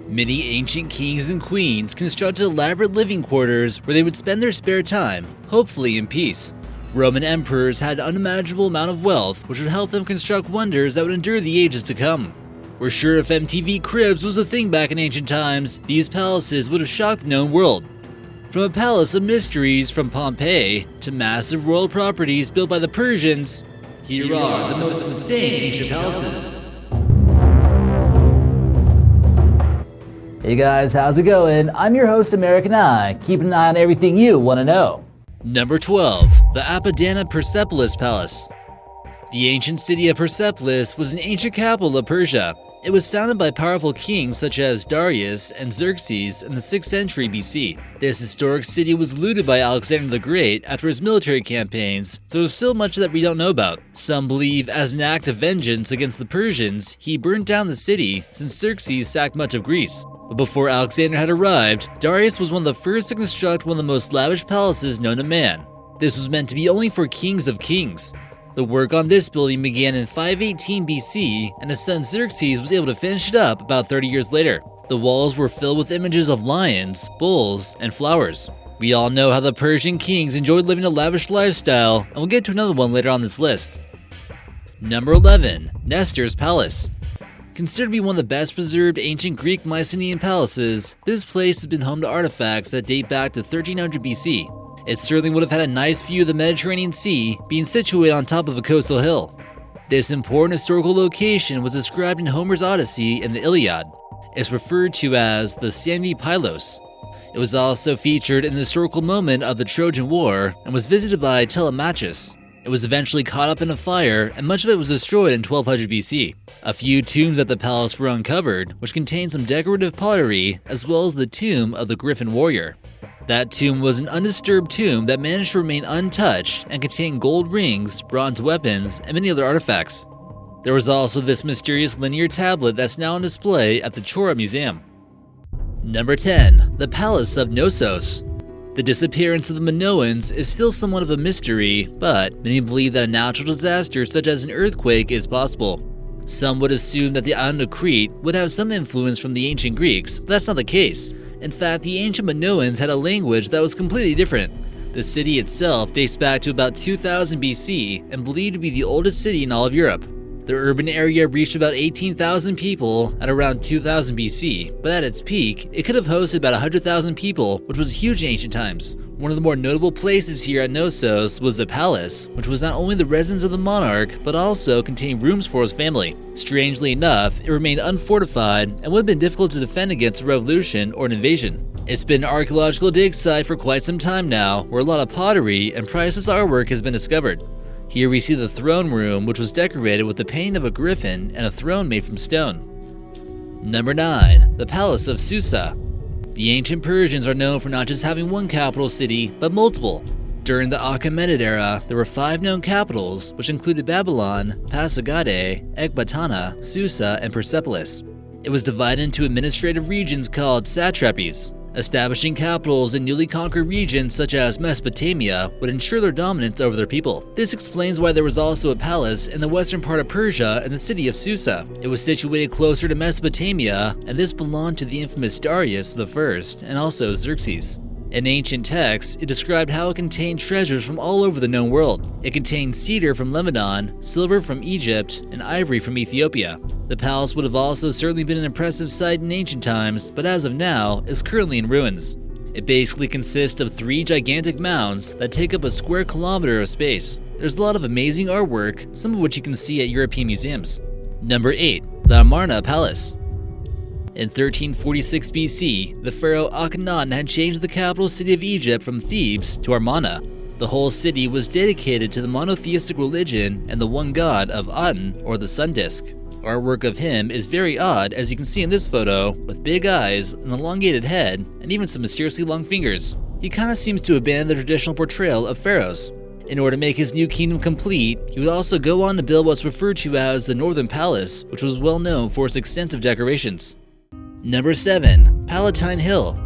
Many ancient kings and queens constructed elaborate living quarters where they would spend their spare time, hopefully in peace. Roman emperors had an unimaginable amount of wealth which would help them construct wonders that would endure the ages to come. We're sure if MTV Cribs was a thing back in ancient times, these palaces would have shocked the known world. From a palace of mysteries from Pompeii to massive royal properties built by the Persians, here are the most insane ancient palaces. Hey guys, how's it going? I'm your host, American Eye, keeping an eye on everything you want to know. Number 12. The Amarna Persepolis Palace. The ancient city of Persepolis was an ancient capital of Persia. It was founded by powerful kings such as Darius and Xerxes in the 6th century BC. This historic city was looted by Alexander the Great after his military campaigns, though there's still much that we don't know about. Some believe as an act of vengeance against the Persians, he burned down the city since Xerxes sacked much of Greece. But before Alexander had arrived, Darius was one of the first to construct one of the most lavish palaces known to man. This was meant to be only for kings of kings. The work on this building began in 518 BC, and his son Xerxes was able to finish it up about 30 years later. The walls were filled with images of lions, bulls, and flowers. We all know how the Persian kings enjoyed living a lavish lifestyle, and we'll get to another one later on this list. Number 11. Nestors Palace. Considered to be one of the best preserved ancient Greek Mycenaean palaces, this place has been home to artifacts that date back to 1300 BC. It certainly would have had a nice view of the Mediterranean Sea, being situated on top of a coastal hill. This important historical location was described in Homer's Odyssey and the Iliad. It's referred to as the Sandy Pylos. It was also featured in the historical moment of the Trojan War and was visited by Telemachus. It was eventually caught up in a fire, and much of it was destroyed in 1200 BC. A few tombs at the palace were uncovered, which contained some decorative pottery, as well as the tomb of the Griffin warrior. That tomb was an undisturbed tomb that managed to remain untouched and contained gold rings, bronze weapons, and many other artifacts. There was also this mysterious linear tablet that's now on display at the Chora Museum. Number 10. The Palace of Knossos. The disappearance of the Minoans is still somewhat of a mystery, but many believe that a natural disaster such as an earthquake is possible. Some would assume that the island of Crete would have some influence from the ancient Greeks, but that's not the case. In fact, the ancient Minoans had a language that was completely different. The city itself dates back to about 2000 BC and believed to be the oldest city in all of Europe. The urban area reached about 18,000 people at around 2000 BC, but at its peak, it could have hosted about 100,000 people, which was huge in ancient times. One of the more notable places here at Knossos was the palace, which was not only the residence of the monarch, but also contained rooms for his family. Strangely enough, it remained unfortified and would have been difficult to defend against a revolution or an invasion. It's been an archaeological dig site for quite some time now, where a lot of pottery and priceless artwork has been discovered. Here we see the throne room, which was decorated with the painting of a griffin and a throne made from stone. Number 9. The Palace of Susa. The ancient Persians are known for not just having one capital city, but multiple. During the Achaemenid era, there were 5 known capitals, which included Babylon, Pasargadae, Ecbatana, Susa, and Persepolis. It was divided into administrative regions called satrapies. Establishing capitals in newly conquered regions such as Mesopotamia would ensure their dominance over their people. This explains why there was also a palace in the western part of Persia in the city of Susa. It was situated closer to Mesopotamia, and this belonged to the infamous Darius I and also Xerxes. In ancient texts, it described how it contained treasures from all over the known world. It contained cedar from Lebanon, silver from Egypt, and ivory from Ethiopia. The palace would have also certainly been an impressive sight in ancient times, but as of now, is currently in ruins. It basically consists of 3 gigantic mounds that take up a square kilometer of space. There's a lot of amazing artwork, some of which you can see at European museums. Number 8. The Amarna Palace. In 1346 BC, the pharaoh Akhenaten had changed the capital city of Egypt from Thebes to Amarna. The whole city was dedicated to the monotheistic religion and the one god of Aten, or the sun disk. Artwork of him is very odd, as you can see in this photo, with big eyes, an elongated head, and even some mysteriously long fingers. He kinda seems to abandon the traditional portrayal of pharaohs. In order to make his new kingdom complete, he would also go on to build what's referred to as the Northern Palace, which was well known for its extensive decorations. Number 7. Palatine Hill.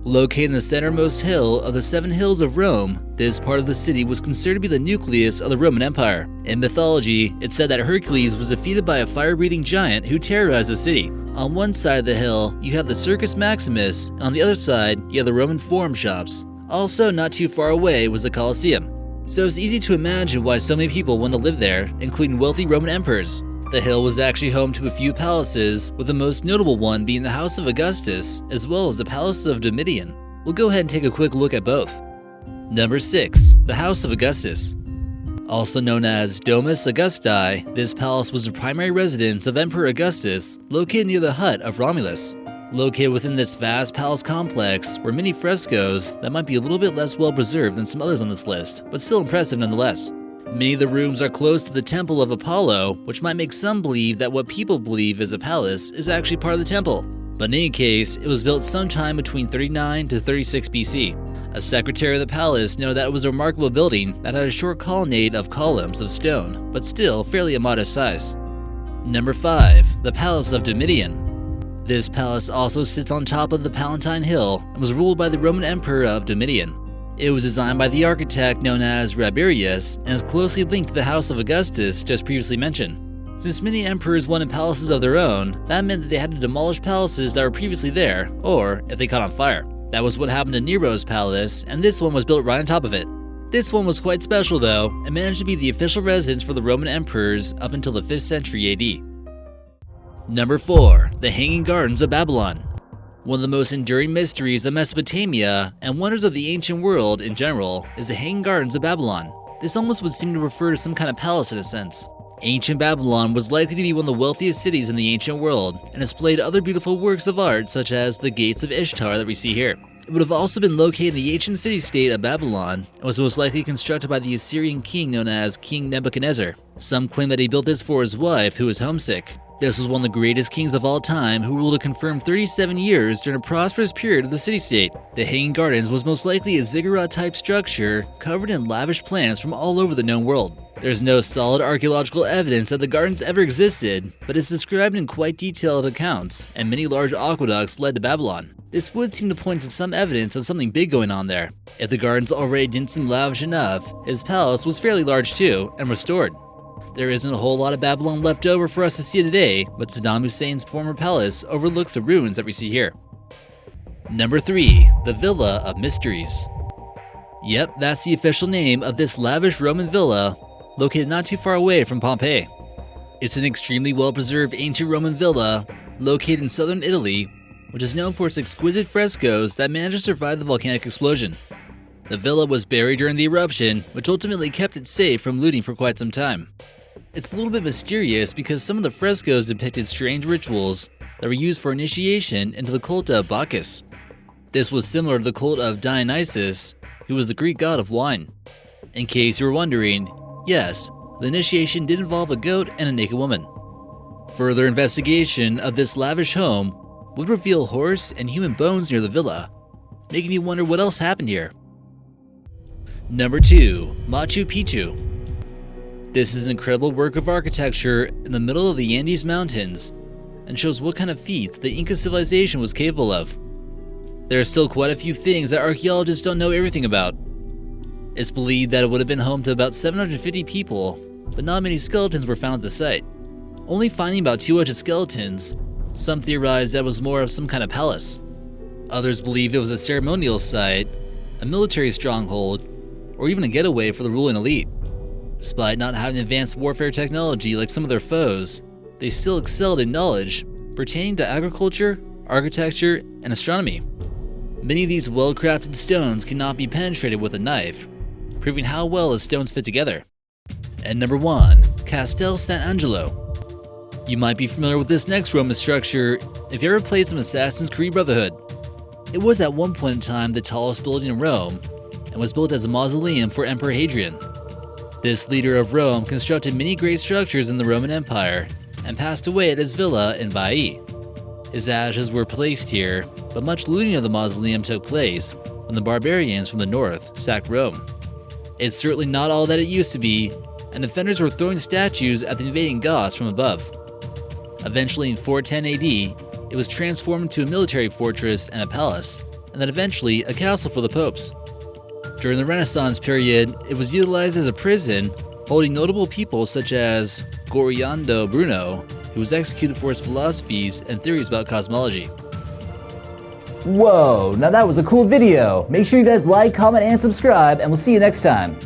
Located in the centermost hill of the 7 hills of Rome, this part of the city was considered to be the nucleus of the Roman Empire. In mythology, it's said that Hercules was defeated by a fire-breathing giant who terrorized the city. On one side of the hill, you have the Circus Maximus, and on the other side, you have the Roman Forum shops. Also, not too far away was the Colosseum. So it's easy to imagine why so many people want to live there, including wealthy Roman emperors. The hill was actually home to a few palaces, with the most notable one being the House of Augustus, as well as the Palace of Domitian. We'll go ahead and take a quick look at both. Number 6. The House of Augustus. Also known as Domus Augusti, this palace was the primary residence of Emperor Augustus, located near the hut of Romulus. Located within this vast palace complex were many frescoes that might be a little bit less well preserved than some others on this list, but still impressive nonetheless. Many of the rooms are close to the Temple of Apollo, which might make some believe that what people believe is a palace is actually part of the temple. But in any case, it was built sometime between 39 to 36 BC. A secretary of the palace noted that it was a remarkable building that had a short colonnade of columns of stone, but still fairly a modest size. Number 5. The Palace of Domitian. This palace also sits on top of the Palatine Hill and was ruled by the Roman Emperor of Domitian. It was designed by the architect known as Rabirius and is closely linked to the House of Augustus just previously mentioned. Since many emperors wanted palaces of their own, that meant that they had to demolish palaces that were previously there, or if they caught on fire. That was what happened to Nero's palace, and this one was built right on top of it. This one was quite special though, and managed to be the official residence for the Roman emperors up until the 5th century AD. Number 4. The Hanging Gardens of Babylon. One of the most enduring mysteries of Mesopotamia, and wonders of the ancient world in general, is the Hanging Gardens of Babylon. This almost would seem to refer to some kind of palace in a sense. Ancient Babylon was likely to be one of the wealthiest cities in the ancient world, and displayed other beautiful works of art such as the Gates of Ishtar that we see here. It would have also been located in the ancient city-state of Babylon, and was most likely constructed by the Assyrian king known as King Nebuchadnezzar. Some claim that he built this for his wife, who was homesick. This was one of the greatest kings of all time, who ruled a confirmed 37 years during a prosperous period of the city-state. The Hanging Gardens was most likely a ziggurat-type structure covered in lavish plants from all over the known world. There's no solid archaeological evidence that the gardens ever existed, but it's described in quite detailed accounts, and many large aqueducts led to Babylon. This would seem to point to some evidence of something big going on there. If the gardens already didn't seem lavish enough, his palace was fairly large too, and restored. There isn't a whole lot of Babylon left over for us to see today, but Saddam Hussein's former palace overlooks the ruins that we see here. Number 3. The Villa of Mysteries. Yep, that's the official name of this lavish Roman villa, located not too far away from Pompeii. It's an extremely well-preserved ancient Roman villa, located in southern Italy, which is known for its exquisite frescoes that managed to survive the volcanic explosion. The villa was buried during the eruption, which ultimately kept it safe from looting for quite some time. It's a little bit mysterious because some of the frescoes depicted strange rituals that were used for initiation into the cult of Bacchus. This was similar to the cult of Dionysus, who was the Greek god of wine. In case you were wondering, yes, the initiation did involve a goat and a naked woman. Further investigation of this lavish home would reveal horse and human bones near the villa, making you wonder what else happened here. Number 2. Machu Picchu. This is an incredible work of architecture in the middle of the Andes Mountains, and shows what kind of feats the Inca civilization was capable of. There are still quite a few things that archaeologists don't know everything about. It's believed that it would have been home to about 750 people, but not many skeletons were found at the site. Only finding about 200 skeletons, some theorize that it was more of some kind of palace. Others believe it was a ceremonial site, a military stronghold, or even a getaway for the ruling elite. Despite not having advanced warfare technology like some of their foes, they still excelled in knowledge pertaining to agriculture, architecture, and astronomy. Many of these well-crafted stones cannot be penetrated with a knife, proving how well his stones fit together. And number 1. Castel SantAngelo. You might be familiar with this next Roman structure if you ever played some Assassin's Creed Brotherhood. It was at one point in time the tallest building in Rome, and was built as a mausoleum for Emperor Hadrian. This leader of Rome constructed many great structures in the Roman Empire, and passed away at his villa in Baiae. His ashes were placed here, but much looting of the mausoleum took place when the barbarians from the north sacked Rome. It's certainly not all that it used to be, and defenders were throwing statues at the invading Goths from above. Eventually in 410 AD, it was transformed into a military fortress and a palace, and then eventually a castle for the popes. During the Renaissance period, it was utilized as a prison, holding notable people such as Goriando Bruno, who was executed for his philosophies and theories about cosmology. Whoa, now that was a cool video. Make sure you guys like, comment, and subscribe, and we'll see you next time.